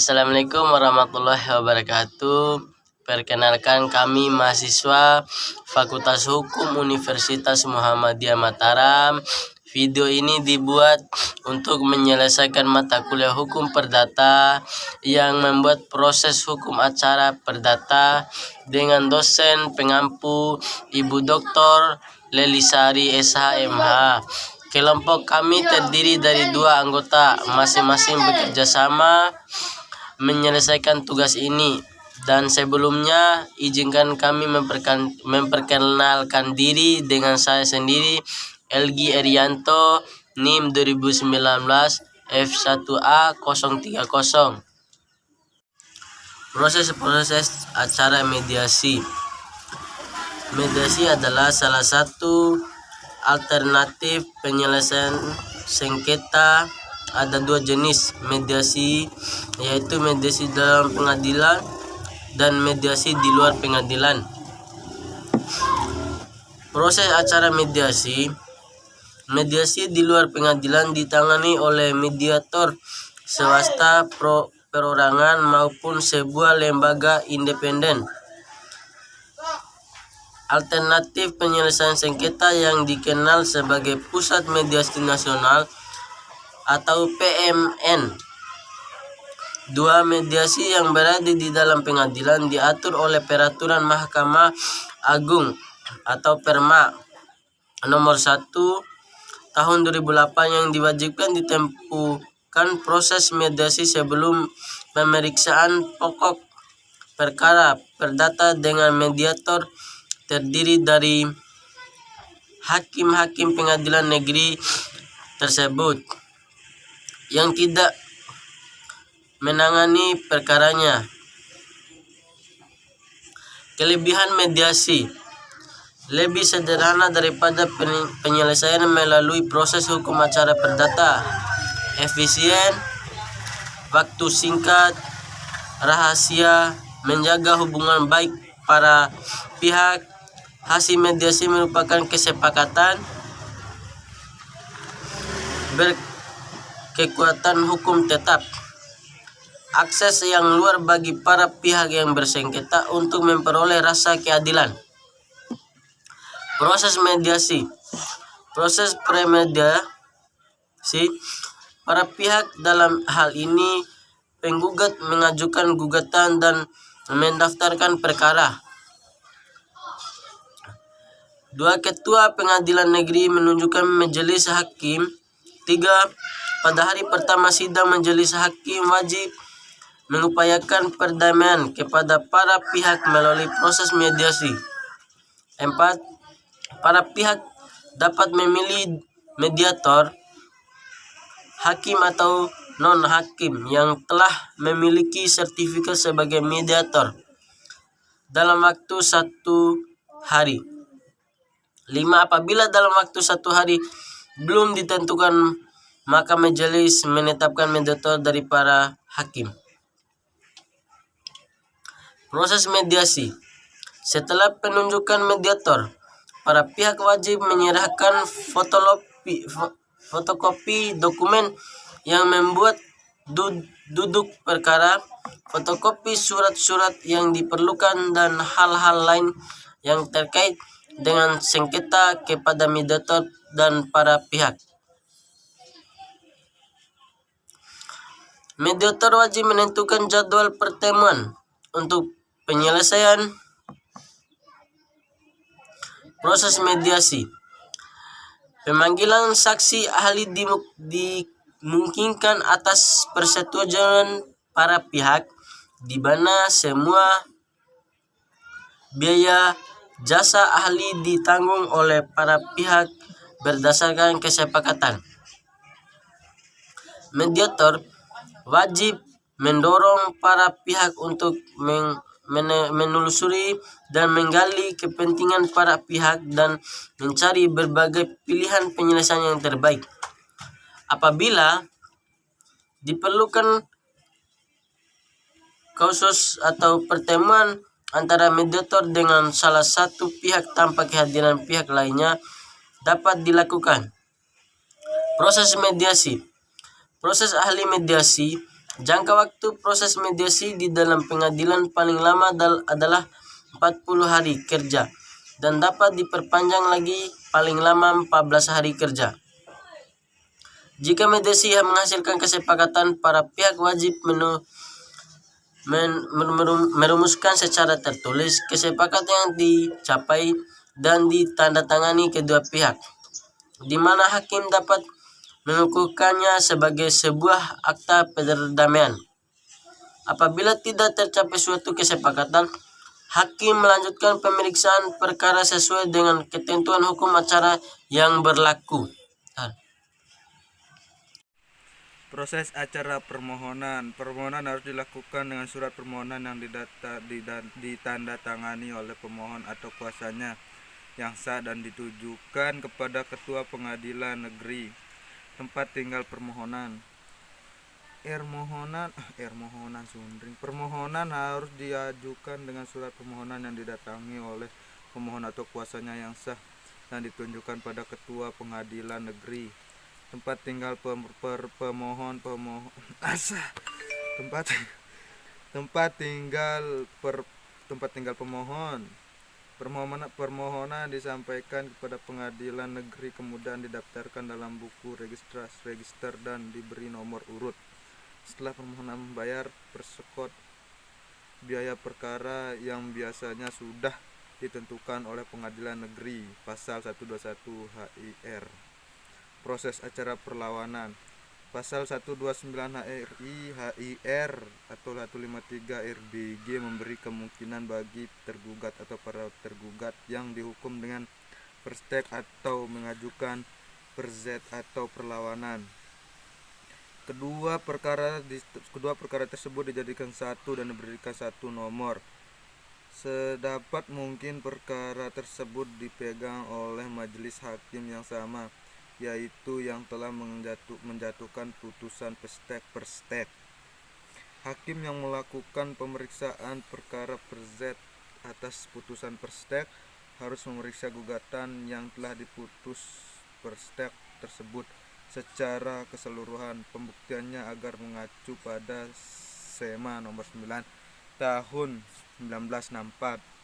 Assalamualaikum warahmatullahi wabarakatuh. Perkenalkan, kami mahasiswa Fakultas Hukum Universitas Muhammadiyah Mataram. Video ini dibuat untuk menyelesaikan mata kuliah hukum perdata yang membuat proses hukum acara perdata dengan dosen pengampu Ibu Dr. Lelisari SHMH. Kelompok kami terdiri dari 2 anggota, masing-masing bekerja sama menyelesaikan tugas ini. Dan sebelumnya, izinkan kami memperkenalkan diri dengan saya sendiri, Elgi Erianto, NIM 2019 F1A 030. Proses acara mediasi. Mediasi adalah salah satu alternatif penyelesaian sengketa. Ada 2 jenis mediasi, yaitu mediasi dalam pengadilan dan mediasi di luar pengadilan. Proses acara mediasi. Mediasi di luar pengadilan ditangani oleh mediator swasta, perorangan maupun sebuah lembaga independen. Alternatif penyelesaian sengketa yang dikenal sebagai Pusat Mediasi Nasional atau PMN. 2 mediasi yang berada di dalam pengadilan diatur oleh Peraturan Mahkamah Agung atau Perma nomor 1 tahun 2008 yang diwajibkan ditempuhkan proses mediasi sebelum pemeriksaan pokok perkara perdata dengan mediator terdiri dari hakim-hakim pengadilan negeri tersebut yang tidak menangani perkaranya. Kelebihan mediasi: lebih sederhana daripada penyelesaian melalui proses hukum acara perdata, efisien, waktu singkat, rahasia, menjaga hubungan baik para pihak. Hasil mediasi merupakan kesepakatan berkekuatan hukum tetap. Akses yang luar bagi para pihak yang bersengketa untuk memperoleh rasa keadilan. Proses mediasi. Proses premediasi, para pihak dalam hal ini penggugat mengajukan gugatan dan mendaftarkan perkara. 2 ketua pengadilan negeri menunjukkan majelis hakim. 3. Pada hari pertama sidang, majelis hakim wajib mengupayakan perdamaian kepada para pihak melalui proses mediasi. 4. Para pihak dapat memilih mediator, hakim atau non-hakim yang telah memiliki sertifikat sebagai mediator dalam waktu 1 hari. 5. Apabila dalam waktu 1 hari belum ditentukan, maka majelis menetapkan mediator dari para hakim. Proses mediasi. Setelah penunjukan mediator, para pihak wajib menyerahkan fotokopi dokumen yang membuat duduk perkara, fotokopi surat-surat yang diperlukan, dan hal-hal lain yang terkait dengan sengketa kepada mediator dan para pihak. Mediator wajib menentukan jadwal pertemuan untuk penyelesaian proses mediasi. Pemanggilan saksi ahli dimungkinkan atas persetujuan para pihak, di mana semua biaya jasa ahli ditanggung oleh para pihak berdasarkan kesepakatan. Mediator wajib mendorong para pihak untuk menelusuri dan menggali kepentingan para pihak dan mencari berbagai pilihan penyelesaian yang terbaik. Apabila diperlukan kursus atau pertemuan antara mediator dengan salah satu pihak tanpa kehadiran pihak lainnya dapat dilakukan. Proses mediasi. Proses ahli mediasi Jangka waktu proses mediasi di dalam pengadilan paling lama adalah 40 hari kerja dan dapat diperpanjang lagi paling lama 14 hari kerja. Jika mediasi menghasilkan kesepakatan, para pihak wajib merumuskan secara tertulis kesepakatan yang dicapai dan ditandatangani kedua pihak, di mana hakim dapat mengukuhkannya sebagai sebuah akta perdamaian. Apabila tidak tercapai suatu kesepakatan, hakim melanjutkan pemeriksaan perkara sesuai dengan ketentuan hukum acara yang berlaku. Proses acara permohonan. Permohonan harus dilakukan dengan surat permohonan yang ditandatangani oleh pemohon atau kuasanya yang sah dan ditujukan kepada ketua pengadilan negeri tempat tinggal permohonan. Permohonan harus diajukan dengan surat permohonan yang didatangi oleh pemohon atau kuasanya yang sah dan ditunjukkan pada ketua pengadilan negeri tempat tinggal pemohon permohonan disampaikan kepada pengadilan negeri, kemudian didaftarkan dalam buku register dan diberi nomor urut. Setelah permohonan membayar persekot biaya perkara yang biasanya sudah ditentukan oleh pengadilan negeri pasal 121 HIR. Proses acara perlawanan. Pasal 129 HIR atau 153 RBG memberi kemungkinan bagi tergugat atau para tergugat yang dihukum dengan perstek atau mengajukan perzet atau perlawanan. Kedua perkara tersebut dijadikan satu dan diberikan satu nomor. Sedapat mungkin perkara tersebut dipegang oleh majelis hakim yang sama, yaitu yang telah menjatuhkan putusan perstek. Hakim yang melakukan pemeriksaan perkara perzet atas putusan perstek harus memeriksa gugatan yang telah diputus perstek tersebut secara keseluruhan. Pembuktiannya agar mengacu pada SEMA nomor 9 tahun 1964.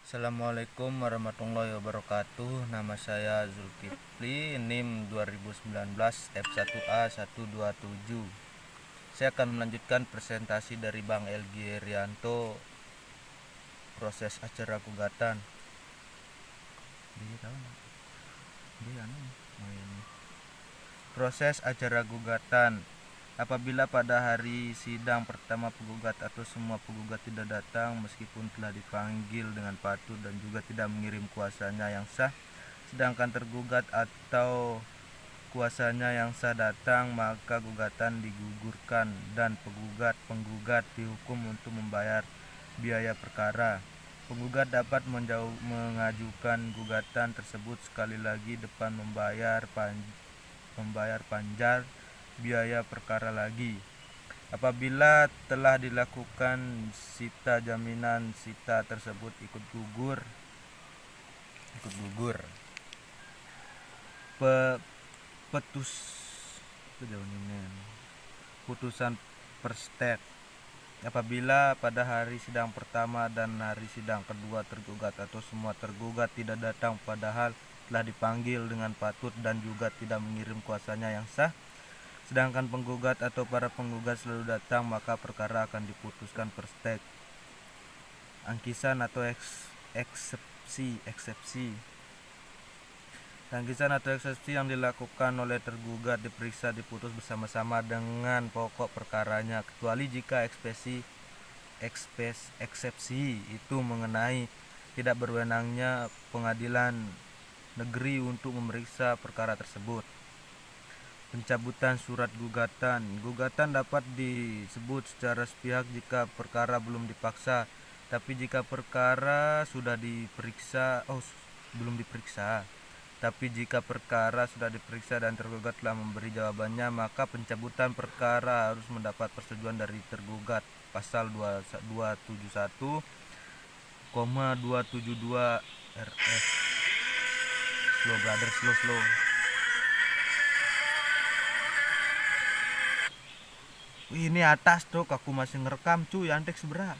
Assalamualaikum warahmatullahi wabarakatuh. Nama saya Zulkifli, NIM 2019 F1A 127. Saya akan melanjutkan presentasi dari Bang Elgi Rianto, proses acara gugatan. Proses acara gugatan. Apabila pada hari sidang pertama penggugat atau semua penggugat tidak datang meskipun telah dipanggil dengan patut dan juga tidak mengirim kuasanya yang sah, sedangkan tergugat atau kuasanya yang sah datang, maka gugatan digugurkan dan penggugat dihukum untuk membayar biaya perkara. Penggugat dapat mengajukan gugatan tersebut sekali lagi depan membayar panjar biaya perkara lagi. Apabila telah dilakukan sita jaminan, sita tersebut ikut gugur. Putusan perstek. Apabila pada hari sidang pertama dan hari sidang kedua tergugat atau semua tergugat tidak datang padahal telah dipanggil dengan patut dan juga tidak mengirim kuasanya yang sah, sedangkan penggugat atau para penggugat selalu datang, maka perkara akan diputuskan perstek. Angkisan atau eksepsi. Angkisan atau eksepsi yang dilakukan oleh tergugat diperiksa diputus bersama-sama dengan pokok perkaranya, kecuali jika eksepsi itu mengenai tidak berwenangnya pengadilan negeri untuk memeriksa perkara tersebut. Pencabutan surat gugatan. Gugatan dapat disebut secara sepihak jika perkara belum dipaksa, tapi jika perkara sudah diperiksa, Tapi jika perkara sudah diperiksa dan tergugat telah memberi jawabannya, maka pencabutan perkara harus mendapat persetujuan dari tergugat. Pasal 271, 272 RS Slow brother, slow. Wih, ini atas tuh, aku masih ngerekam cuy, Antek sebenernya.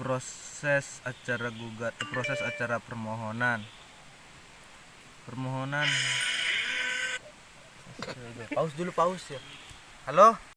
Proses acara permohonan. Pause dulu ya. Halo.